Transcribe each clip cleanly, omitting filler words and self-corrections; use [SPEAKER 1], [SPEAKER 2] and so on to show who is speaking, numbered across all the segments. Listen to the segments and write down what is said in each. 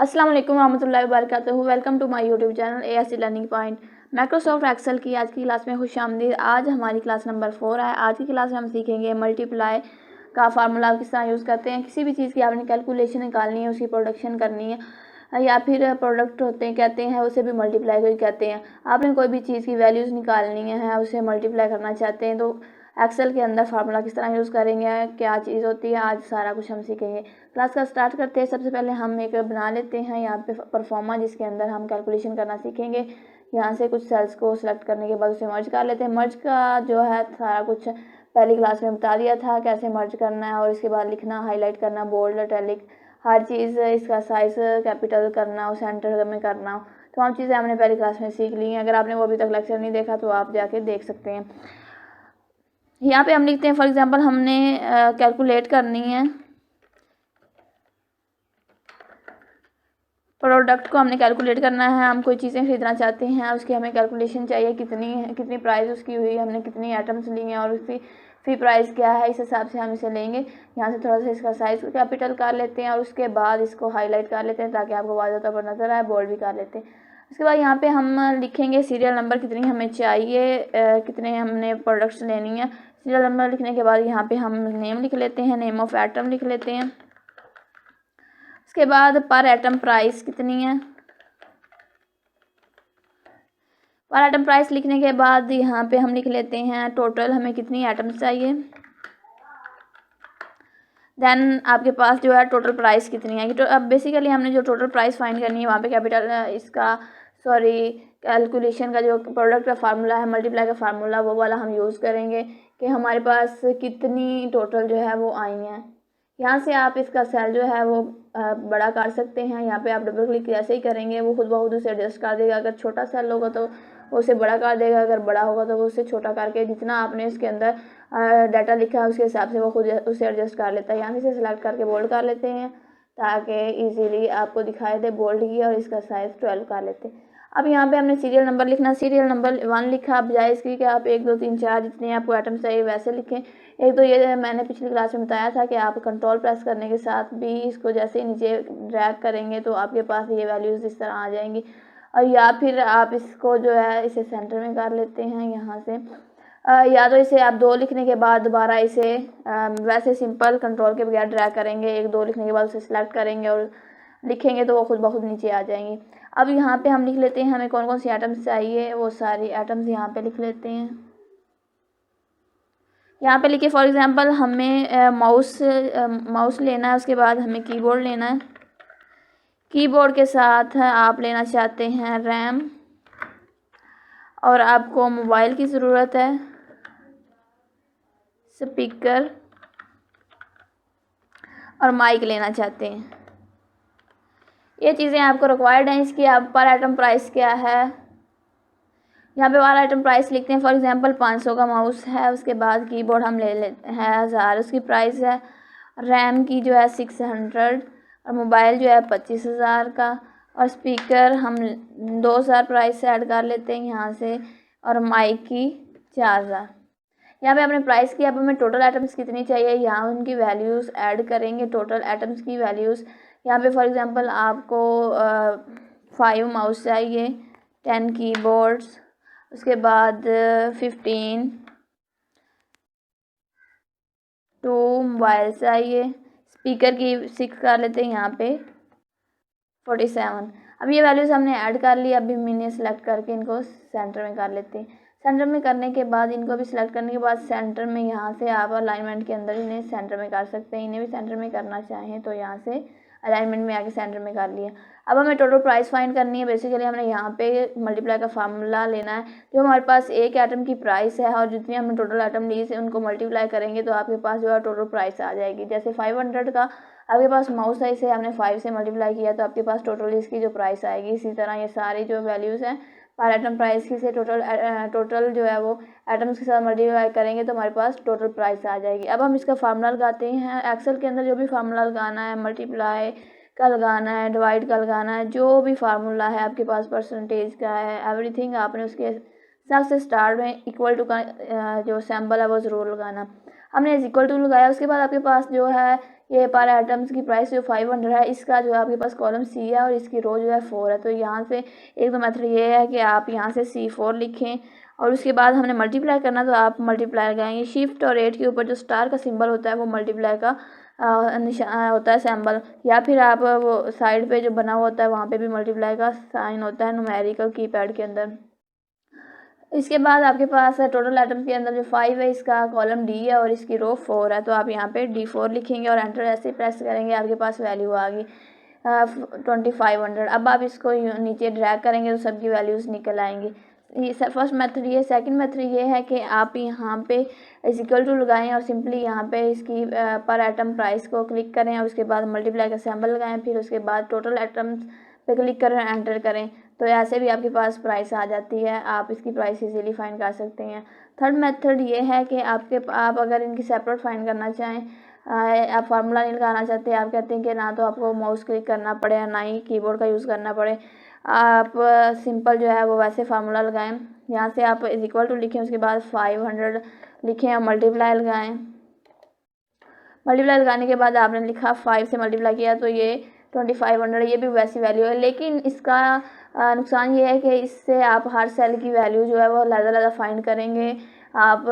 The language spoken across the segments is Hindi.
[SPEAKER 1] अस्सलाम वालेकुम रहमतुल्लाहि व बरकातुहू। Welcome to my YouTube channel ASC learning point. Microsoft Excel की आज की क्लास में खुशामदीद। आज हमारी क्लास नंबर 4 है। आज की क्लास में हम सीखेंगे मल्टीप्लाई का फार्मूला किस तरह यूज़ करते हैं। किसी भी चीज़ की आपने कैलकुलेशन निकालनी है, उसकी प्रोडक्शन करनी है या फिर प्रोडक्ट होते हैं कहते हैं, उसे भी मल्टीप्लाई को कहते हैं। आपने कोई भी चीज़ की वैल्यूज़ निकालनी है, उसे मल्टीप्लाई करना चाहते हैं तो एक्सेल के अंदर फार्मूला किस तरह यूज़ करेंगे, क्या चीज़ होती है, आज सारा कुछ हम सीखेंगे। क्लास का स्टार्ट करते हैं। सबसे पहले हम एक बना लेते हैं यहाँ पे परफॉर्मा, जिसके अंदर हम कैलकुलेशन करना सीखेंगे। यहाँ से कुछ सेल्स को सिलेक्ट करने के बाद उसे मर्ज कर लेते हैं। मर्ज का जो है सारा कुछ पहली क्लास में बता दिया था कैसे मर्ज करना है, और इसके बाद लिखना, हाईलाइट करना, बोल्ड, इटैलिक, हर चीज़, इसका साइज़ कैपिटल करना और सेंटर में करना। तमाम चीज़ें हमने पहली क्लास में सीख ली हैं। अगर आपने वो अभी तक लेक्चर नहीं देखा तो आप जाके देख सकते हैं। यहाँ पे हम लिखते हैं, फॉर एग्जांपल हमने कैलकुलेट करनी है, प्रोडक्ट को हमने कैलकुलेट करना है। हम कोई चीज़ें खरीदना चाहते हैं, उसकी हमें कैलकुलेशन चाहिए, कितनी प्राइस उसकी हुई, हमने कितनी आइटम्स ली हैं और उसकी फी प्राइस क्या है, इस हिसाब से हम इसे लेंगे। यहाँ से थोड़ा सा इसका साइज़ कैपिटल कर लेते हैं और उसके बाद इसको हाईलाइट कर लेते हैं ताकि आपको वाज़ेह तौर पर नज़र आए। बोल्ड भी कर लेते हैं। उसके बाद यहाँ पे हम लिखेंगे सीरियल नंबर कितनी हमें चाहिए, कितने हमने प्रोडक्ट्स लेनी है। सीरियल नंबर लिखने के बाद यहाँ पे हम नेम लिख लेते हैं, नेम ऑफ आइटम लिख लेते हैं। उसके बाद पर आइटम प्राइस कितनी है। पर आइटम प्राइस लिखने के बाद यहाँ पे हम लिख लेते हैं टोटल हमें कितनी आइटम्स चाहिए। देन आपके पास जो है टोटल प्राइस कितनी है। तो अब बेसिकली हमने जो टोटल प्राइस फाइंड करनी है, वहाँ पे कैपिटल इसका कैलकुलेशन का जो प्रोडक्ट का फार्मूला है, मल्टीप्लाई का फार्मूला, वो वाला हम यूज़ करेंगे कि हमारे पास कितनी टोटल जो है वो आई हैं। यहाँ से आप इसका सेल जो है वो बड़ा कर सकते हैं। यहाँ पे आप डबल क्लिक ऐसे ही करेंगे, वो खुद ब खुद उसे एडजस्ट कर देगा। अगर छोटा सेल होगा तो वो उसे बड़ा कर देगा, अगर बड़ा होगा तो वो उसे छोटा करके जितना आपने इसके अंदर डाटा लिखा है उसके हिसाब से वो खुद उसे एडजस्ट कर लेता है। यहाँ से सिलेक्ट करके बोल्ड कर लेते हैं ताकि इजीली आपको दिखाई दे बोल्ड की, और इसका साइज़ 12 कर लेते हैं। अब यहाँ पे हमने सीरियल नंबर लिखना, सीरियल नंबर 1 लिखा। बजाय इसकी कि आप 1 2 3 4 जितने आपको आइटम चाहिए वैसे लिखें। एक तो ये मैंने पिछली क्लास में बताया था कि आप कंट्रोल प्रेस करने के साथ भी इसको जैसे ही नीचे ड्रैग करेंगे तो आपके पास ये वैल्यूज़ इस तरह आ जाएंगी। और या फिर आप इसको जो है इसे सेंटर में कर लेते हैं यहाँ से, या तो इसे आप 2 लिखने के बाद दोबारा इसे वैसे सिंपल कंट्रोल के बगैर ड्रैग करेंगे। 1 2 लिखने के बाद उसे सिलेक्ट करेंगे और लिखेंगे तो वो खुद ब खुद नीचे आ जाएंगी। अब यहाँ पे हम लिख लेते हैं हमें कौन कौन सी आइटम्स चाहिए, वो सारी आइटम्स यहाँ पे लिख लेते हैं। यहाँ पे लिखिए फॉर एग्जांपल हमें माउस लेना है, उसके बाद हमें कीबोर्ड लेना है। कीबोर्ड के साथ आप लेना चाहते हैं रैम, और आपको मोबाइल की ज़रूरत है, स्पीकर और माइक लेना चाहते हैं। ये चीज़ें आपको रिक्वायर्ड हैं। इसकी आप पर आइटम प्राइस क्या है, यहाँ पे पर आइटम प्राइस लिखते हैं। फॉर एग्जांपल 500 का माउस है, उसके बाद कीबोर्ड हम ले लेते हैं 1000, उसकी प्राइस है। रैम की जो है 600, और मोबाइल जो है 25,000 का, और स्पीकर हम 2000 प्राइस से ऐड कर लेते हैं यहाँ से, और माइक की 4000। यहाँ पे हमने प्राइस की। अब हमें टोटल आइटम्स कितनी चाहिए, यहाँ उनकी वैल्यूज़ ऐड करेंगे, टोटल आइटम्स की वैल्यूज़। यहाँ पे फॉर एग्जांपल आपको 5 माउस चाहिए, 10 कीबोर्ड्स, उसके बाद 15 2 मोबाइल चाहिए, स्पीकर की 6 कर लेते हैं यहाँ पे 47। अब ये वैल्यूज़ हमने ऐड कर ली। अभी मैंने सेलेक्ट करके इनको सेंटर में कर लेते हैं। सेंटर में करने के बाद इनको भी सिलेक्ट करने के बाद सेंटर में यहाँ से आप अलाइनमेंट के अंदर इन्हें सेंटर में कर सकते हैं। इन्हें भी सेंटर में करना चाहें तो यहाँ से अलाइनमेंट में आके सेंटर में कर लिया। अब हमें टोटल प्राइस फाइंड करनी है। बेसिकली हमने यहाँ पे मल्टीप्लाई का फार्मूला लेना है। जो हमारे पास एक आइटम की प्राइस है और जितनी हमने टोटल आइटम ली से उनको मल्टीप्लाई करेंगे तो आपके पास जो है टोटल प्राइस आ जाएगी। जैसे 500 का आपके पास माउस है, इसे हमने 5 से मल्टीप्लाई किया तो आपके पास टोटल इसकी जो प्राइस आएगी। इसी तरह ये सारी जो वैल्यूज़ हैं पर आइटम प्राइस की से टोटल जो है वो आइटम्स के साथ मल्टीप्लाई करेंगे तो हमारे पास टोटल प्राइस आ जाएगी। अब हम इसका फार्मूला लगाते हैं। एक्सेल के अंदर जो भी फार्मूला लगाना है, मल्टीप्लाई का लगाना है, डिवाइड का लगाना है, जो भी फार्मूला है आपके पास, परसेंटेज का है, एवरीथिंग आपने उसके हिसाब से स्टार्ट में इक्वल टू का जो सिंबल है वो ज़रूर लगाना। हमने इक्वल टू लगाया। उसके बाद आपके पास जो है ये पर आइटम्स की प्राइस जो 500 है, इसका जो है आपके पास कॉलम सी है और इसकी रो जो है 4 है। तो यहाँ से एक तो मेथड ये है कि आप यहाँ से C4 लिखें और उसके बाद हमने मल्टीप्लाई करना, तो आप मल्टीप्लाई लगाएंगे। शिफ्ट और 8 के ऊपर जो स्टार का सिंबल होता है वो मल्टीप्लाई का निशान होता है, सिंबल, या फिर आप वो साइड पे जो बना हुआ होता है वहाँ पे भी मल्टीप्लाई का साइन होता है न्यूमेरिकल कीपैड के अंदर। इसके बाद आपके पास टोटल आइटम्स के अंदर जो 5 है, इसका कॉलम डी है और इसकी रो 4 है। तो आप यहाँ पे D4 लिखेंगे और एंटर ऐसे प्रेस करेंगे, आपके पास वैल्यू आ गई 2500। अब आप इसको नीचे ड्रैग करेंगे तो सबकी वैल्यूज़ निकल आएंगी। ये फर्स्ट मेथड ये। सेकंड मेथड ये है कि आप यहाँ पे इज इक्वल टू लगाएं और सिंपली यहाँ पे इसकी पर आइटम प्राइस को क्लिक करें और उसके बाद मल्टीप्लाई का सिंबल लगाएं, फिर उसके बाद टोटल आइटम्स पे क्लिक करें, एंटर करें, तो ऐसे भी आपके पास प्राइस आ जाती है। आप इसकी प्राइस इजीली फाइंड कर सकते हैं। थर्ड मेथड ये है कि आप अगर इनकी सेपरेट फाइंड करना चाहें, आप फार्मूला नहीं लगाना चाहते, आप कहते हैं कि ना तो आपको माउस क्लिक करना पड़े ना ही कीबोर्ड का यूज़ करना पड़े, आप सिंपल जो है वो वैसे फार्मूला लगाएं। यहाँ से आप इज इक्वल टू लिखें, उसके बाद 500 लिखें और मल्टीप्लाई लगाएं। मल्टीप्लाई लगाने के बाद आपने लिखा 5 से मल्टीप्लाई किया तो ये 2500, ये भी वैसी वैल्यू है। लेकिन इसका नुकसान ये है कि इससे आप हर सेल की वैल्यू जो है वो अलग-अलग फाइंड करेंगे। आप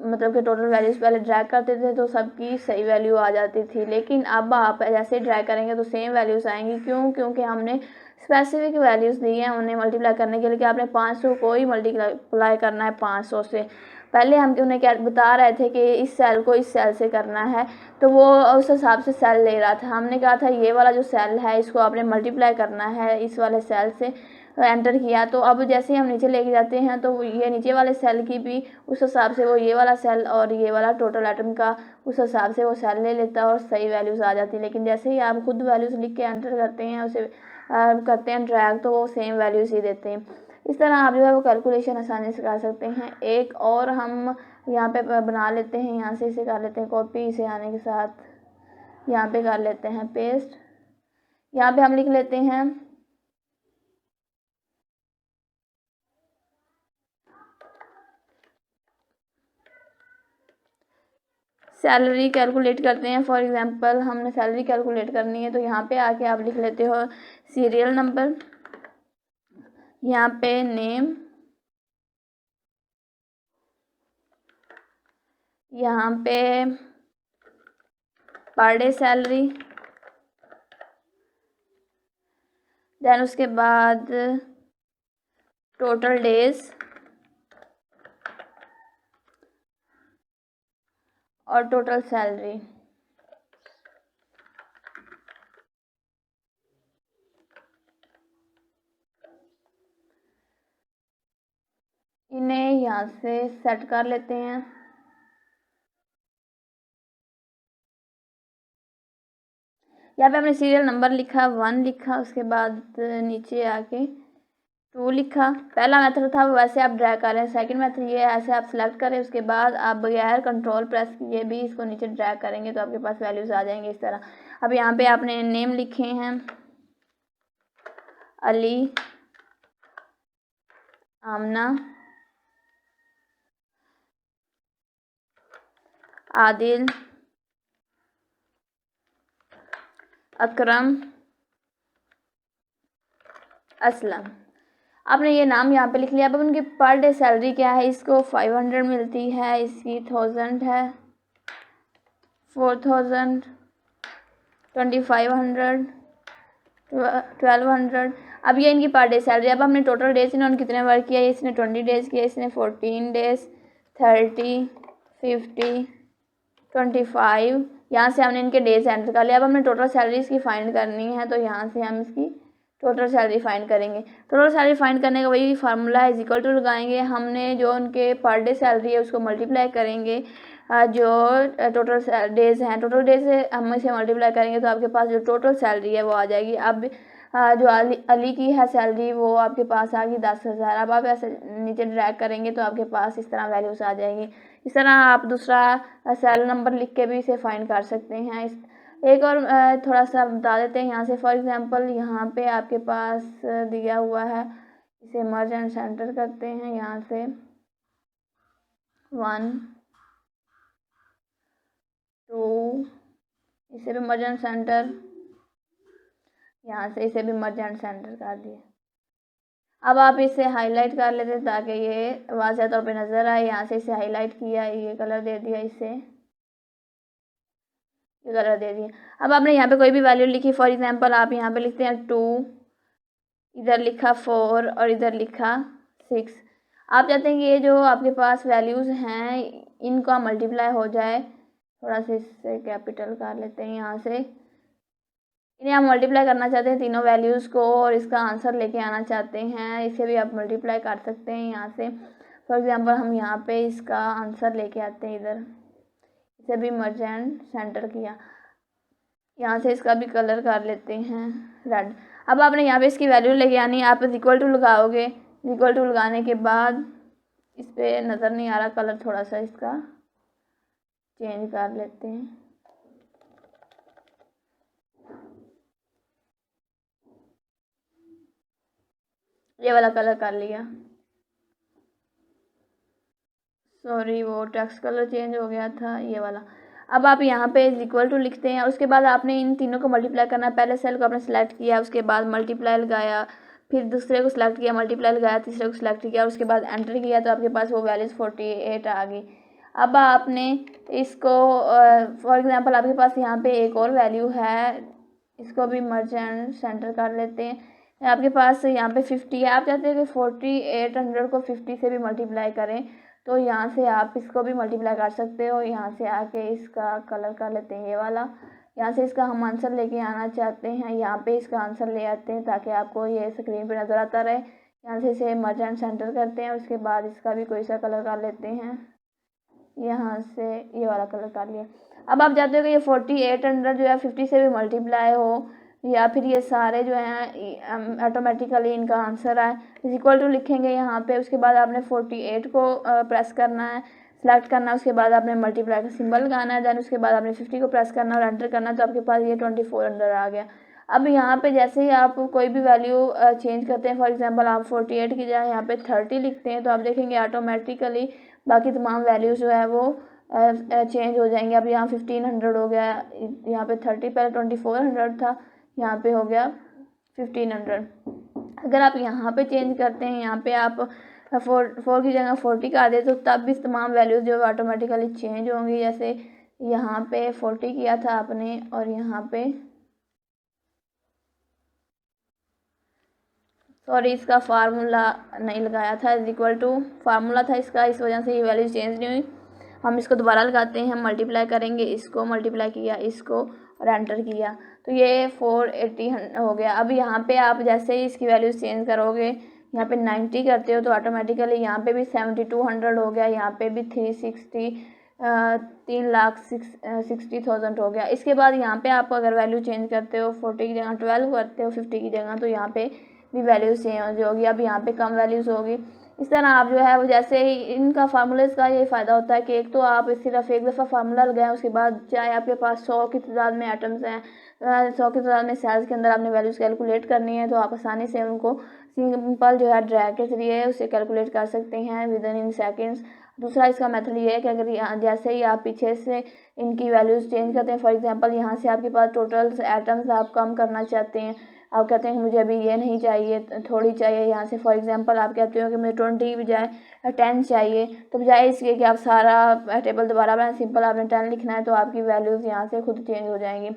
[SPEAKER 1] मतलब कि टोटल वैल्यूज़ पहले ड्रैग करते थे तो सबकी सही वैल्यू आ जाती थी, लेकिन अब आप जैसे ड्रैग करेंगे तो सेम वैल्यूज़ आएंगी। क्योंकि हमने स्पेसिफिक वैल्यूज़ दी हैं उन्हें मल्टीप्लाई करने के लिए कि आपने 500 को ही मल्टीप्लाई करना है 500 से। पहले हम उन्हें क्या बता रहे थे कि इस सेल को इस सेल से करना है, तो वो उस हिसाब से सेल ले रहा था। हमने कहा था ये वाला जो सेल है इसको आपने मल्टीप्लाई करना है इस वाले सेल से, एंटर किया। तो अब जैसे ही हम नीचे लेके जाते हैं तो ये नीचे वाले सेल की भी उस हिसाब से वो ये वाला सेल और ये वाला टोटल आइटम का उस हिसाब से वो सेल ले लेता है और सही वैल्यूज़ आ जाती है। लेकिन जैसे ही आप खुद वैल्यूज़ लिख के एंटर करते हैं, उसे करते हैं ड्रैग, तो वो सेम वैल्यूज़ ही देते हैं। इस तरह आप जो है वो कैलकुलेशन आसानी से कर सकते हैं। एक और हम यहाँ पे बना लेते हैं, यहाँ से इसे कर लेते हैं कॉपी, इसे आने के साथ यहाँ पे कर लेते हैं पेस्ट। यहाँ पे हम लिख लेते हैं सैलरी कैलकुलेट करते हैं। फॉर एग्जांपल हमने सैलरी कैलकुलेट करनी है, तो यहाँ पे आके आप लिख लेते हो सीरियल नंबर, यहाँ पे नेम, यहाँ पे पर डे सैलरी, देन उसके बाद टोटल डेज और टोटल सैलरी। इन्हें यहाँ से सेट कर लेते हैं। यहाँ पे हमने सीरियल नंबर लिखा 1 लिखा, उसके बाद नीचे आके 2 लिखा। पहला मेथड था वैसे आप ड्रैग कर रहे हैं। सेकंड मेथड ये है ऐसे आप सेलेक्ट करें, उसके बाद आप बगैर कंट्रोल प्रेस किए भी इसको नीचे ड्रैग करेंगे तो आपके पास वैल्यूज़ आ जाएंगे इस तरह। अब यहाँ पे आपने नेम लिखे हैं अली, आमना, आदिल, अकरम, असलम। आपने ये नाम यहाँ पे लिख लिया। अब उनकी पर डे सैलरी क्या है, इसको 500 मिलती है, इसकी 1000 है, 4000, 2500, 1200। अब ये इनकी पर डे सैलरी। अब हमने टोटल डेज इन्होंने कितने वर्क किया, इसने 20 डेज़ किया, इसने 14 डेज़, 30, 50, 25। यहाँ से हमने इनके डेज एंटर कर लिया। अब हमने टोटल सैलरी इसकी फाइंड करनी है, तो यहाँ से हम इसकी टोटल सैलरी फाइंड करेंगे। टोटल सैलरी फाइंड करने का वही फार्मूला है, इज इक्वल टू लगाएंगे। हमने जो उनके पर डे सैलरी है उसको मल्टीप्लाई करेंगे जो टोटल डेज हैं, टोटल डेज से हम इसे मल्टीप्लाई करेंगे तो आपके पास जो टोटल सैलरी है वो आ जाएगी। अब जो अली की है सैलरी वो आपके पास आ गई 10,000। अब आप ऐसे नीचे ड्रैग करेंगे तो आपके पास इस तरह वैल्यूज़ आ जाएगी। इस तरह आप दूसरा सेल नंबर लिख के भी इसे फाइंड कर सकते हैं। एक और थोड़ा सा बता देते हैं यहाँ से। फॉर एग्जांपल यहाँ पे आपके पास दिया हुआ है, इसे मर्ज एंड सेंटर करते हैं। यहाँ से 1, 2, इसे भी मर्ज एंड सेंटर, यहाँ से इसे भी मर्ज एंड सेंटर कर दिए। अब आप इसे हाईलाइट कर लेते हैं ताकि ये वाज़ह तौर पे नज़र आए। यहाँ से इसे हाईलाइट किया, ये कलर दे दिया, इसे ये कलर दे दिया। अब आपने यहाँ पे कोई भी वैल्यू लिखी, फॉर एग्जांपल आप यहाँ पे लिखते हैं 2, इधर लिखा 4 और इधर लिखा 6। आप चाहते हैं कि ये जो आपके पास वैल्यूज़ हैं इनका मल्टीप्लाई हो जाए। थोड़ा सा इससे कैपिटल कर लेते हैं यहाँ से। इन्हें आप मल्टीप्लाई करना चाहते हैं तीनों वैल्यूज़ को और इसका आंसर लेके आना चाहते हैं, इसे भी आप मल्टीप्लाई कर सकते हैं यहाँ से। फॉर एग्जांपल हम यहाँ पे इसका आंसर लेके आते हैं इधर, इसे भी मर्ज एंड सेंटर किया। यहाँ से इसका भी कलर कर लेते हैं रेड। अब आपने यहाँ पे इसकी वैल्यू लेके आनी, आप इक्वल टू लगाओगे। इक्वल टू लगाने के बाद इस पर नज़र नहीं आ रहा कलर, थोड़ा सा इसका चेंज कर लेते हैं। ये वाला कलर कर लिया, सॉरी वो टेक्स्ट कलर चेंज हो गया था, ये वाला। अब आप यहाँ पे इक्वल टू लिखते हैं और उसके बाद आपने इन तीनों को मल्टीप्लाई करना है। पहले सेल को आपने सेलेक्ट किया, उसके बाद मल्टीप्लाई लगाया, फिर दूसरे को सिलेक्ट किया, मल्टीप्लाई लगाया, तीसरे को सिलेक्ट किया और उसके बाद एंटर किया, तो आपके पास वो वैल्यूज़ 48 आ गई। अब आपने इसको फॉर एग्जांपल आपके पास यहाँ पे एक और वैल्यू है, इसको भी मर्ज एंड सेंटर कर लेते हैं। आपके पास यहाँ पे 50 है, आप चाहते हैं कि 4800 को 50 से भी मल्टीप्लाई करें, तो यहाँ से आप इसको भी मल्टीप्लाई कर सकते हो। यहाँ से आके इसका कलर कर लेते हैं ये वाला। यहाँ से इसका हम आंसर लेके आना चाहते हैं, यहाँ पे इसका आंसर ले आते हैं ताकि आपको ये स्क्रीन पे नज़र आता रहे। यहाँ से इसे मर्ज एंड सेंटर करते हैं, उसके बाद इसका भी कोई सा कलर कर लेते हैं, यहाँ से ये वाला कलर कर लिया। अब आप चाहते हो कि ये 4800 जो है 50 से भी मल्टीप्लाई हो, या फिर ये सारे जो हैं ऑटोमेटिकली इनका आंसर आए। इक्वल टू लिखेंगे यहाँ पे, उसके बाद आपने 48 को प्रेस करना है, सेलेक्ट करना है, उसके बाद आपने मल्टीप्लाई का सिंबल लगाना है, देन उसके बाद आपने 50 को प्रेस करना और एंटर करना, तो आपके पास ये 2400 आ गया। अब यहाँ पे जैसे ही आप कोई भी वैल्यू चेंज करते हैं, फॉर एग्जांपल आप 48 की जगह यहाँ पे 30 लिखते हैं, तो आप देखेंगे ऑटोमेटिकली बाकी तमाम वैल्यूज़ जो है वो चेंज हो जाएंगे। अब यहाँ 1500 हो गया, यहाँ पे 30, पहले 2400 था, यहाँ पे हो गया 1500। अगर आप यहाँ पे चेंज करते हैं, यहाँ पे आप 4 की जगह 40 कर दे, तो तब भी तमाम वैल्यूज़ जो ऑटोमेटिकली चेंज होंगी। जैसे यहाँ पे 40 किया था आपने और यहाँ पे सॉरी इसका फार्मूला नहीं लगाया था, इक्वल टू फार्मूला था इसका, इस वजह से ये वैल्यू चेंज नहीं हुई। हम इसको दोबारा लगाते हैं, हम मल्टीप्लाई करेंगे, इसको मल्टीप्लाई किया, इसको और एंटर किया, तो ये 480 हो गया। अब यहाँ पे आप जैसे ही इसकी वैल्यू चेंज करोगे, यहाँ पे 90 करते हो तो ऑटोमेटिकली यहाँ पे भी 7200 हो गया, यहाँ पे भी 3,60,000 हो गया। इसके बाद यहाँ पे आप अगर वैल्यू चेंज करते हो, 40 की जगह 12 करते हो 50 की जगह, तो यहाँ पे भी वैल्यूज़ चेंज होगी। अब यहाँ पे कम वैल्यूज़ होगी। इस तरह आप जो है वो जैसे ही इनका फार्मूलाज का ये फ़ायदा होता है कि एक तो आप सिर्फ एक दफ़ा फार्मूला लगाएं, उसके बाद चाहे आपके पास 100 की तादाद में आइटम्स हैं, 100 की तादाद में सेल्स के अंदर आपने वैल्यूज़ कैलकुलेट करनी है, तो आप आसानी से उनको सिंपल जो है ड्रैग के जरिए उसे कैलकुलेट कर सकते हैं विद इन सेकेंड्स। दूसरा इसका मेथड ये है कि अगर जैसे ही आप पीछे से इनकी वैल्यूज़ चेंज करते हैं, फॉर एग्जांपल यहाँ से आपके पास टोटल आइटम्स आप कम करना चाहते हैं, आप कहते हैं कि मुझे अभी ये नहीं चाहिए, थोड़ी चाहिए, यहाँ से फॉर एग्जांपल आप कहते हो कि मुझे 20 की बजाय 10 चाहिए, तो बजाय इसके कि आप सारा टेबल दोबारा बनाएं, सिंपल आपने 10 लिखना है, तो आपकी वैल्यूज़ यहाँ से खुद चेंज हो जाएंगी।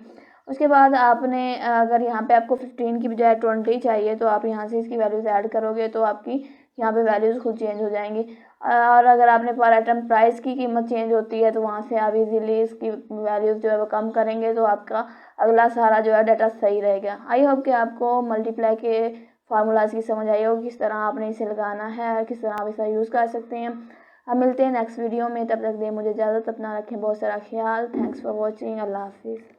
[SPEAKER 1] उसके बाद आपने अगर यहाँ पे आपको 15 की बजाय 20 चाहिए, तो आप यहाँ से इसकी वैल्यूज़ ऐड करोगे, तो आपकी यहाँ पे वैल्यूज़ खुद चेंज हो जाएंगी। और अगर आपने पर आइटम प्राइस की कीमत चेंज होती है, तो वहाँ से आप इजीली इसकी वैल्यूज़ जो है वो कम करेंगे, तो आपका अगला सारा जो है डाटा सही रहेगा। आई होप कि आपको मल्टीप्लाई के फार्मूलाज की समझ आई होगी, किस तरह आपने इसे लगाना है और किस तरह आप इसे यूज़ कर सकते हैं। हम मिलते हैं नेक्स्ट वीडियो में, तब तक दे मुझे इजाज़त, अपना रखें बहुत सारा ख्याल। थैंक्स फॉर वॉचिंग, अल्लाह हाफिज़।